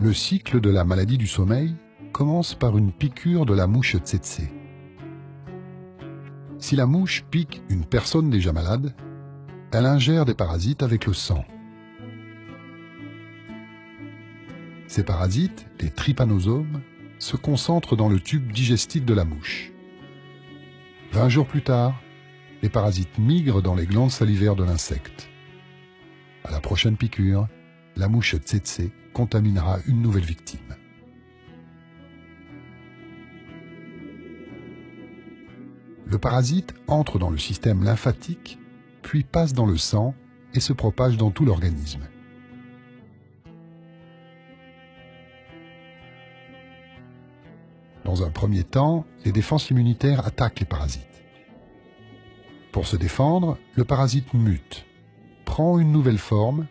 Le cycle de la maladie du sommeil commence par une piqûre de la mouche tsetse. Si la mouche pique une personne déjà malade, elle ingère des parasites avec le sang. Ces parasites, les trypanosomes, se concentrent dans le tube digestif de la mouche. 20 jours plus tard, les parasites migrent dans les glandes salivaires de l'insecte. À la prochaine piqûre, la mouche tsetse contaminera une nouvelle victime. Le parasite entre dans le système lymphatique, puis passe dans le sang et se propage dans tout l'organisme. Dans un premier temps, les défenses immunitaires attaquent les parasites. Pour se défendre, le parasite mute, prend une nouvelle forme,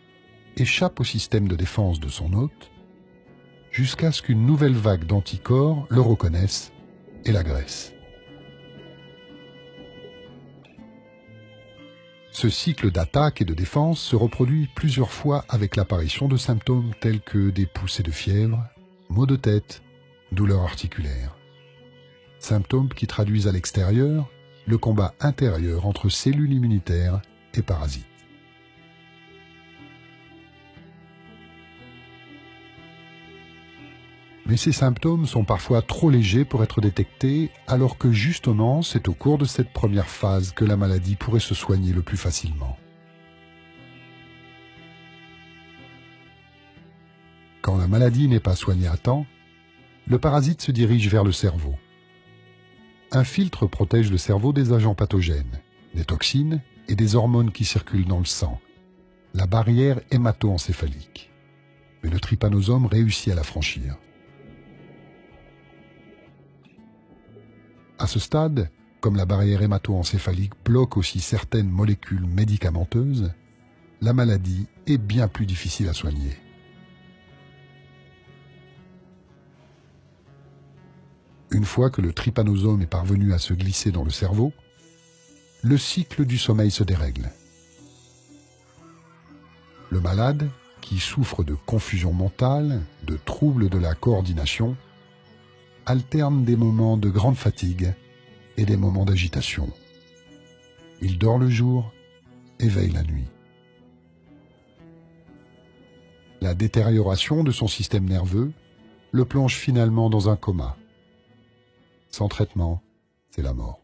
échappe au système de défense de son hôte, jusqu'à ce qu'une nouvelle vague d'anticorps le reconnaisse et l'agresse. Ce cycle d'attaque et de défense se reproduit plusieurs fois avec l'apparition de symptômes tels que des poussées de fièvre, maux de tête, douleurs articulaires. Symptômes qui traduisent à l'extérieur le combat intérieur entre cellules immunitaires et parasites. Mais ces symptômes sont parfois trop légers pour être détectés, alors que justement, c'est au cours de cette première phase que la maladie pourrait se soigner le plus facilement. Quand la maladie n'est pas soignée à temps, le parasite se dirige vers le cerveau. Un filtre protège le cerveau des agents pathogènes, des toxines et des hormones qui circulent dans le sang, la barrière hémato-encéphalique. Mais le trypanosome réussit à la franchir. À ce stade, comme la barrière hémato-encéphalique bloque aussi certaines molécules médicamenteuses, la maladie est bien plus difficile à soigner. Une fois que le trypanosome est parvenu à se glisser dans le cerveau, le cycle du sommeil se dérègle. Le malade, qui souffre de confusion mentale, de troubles de la coordination, alterne des moments de grande fatigue et des moments d'agitation. Il dort le jour et veille la nuit. La détérioration de son système nerveux le plonge finalement dans un coma. Sans traitement, c'est la mort.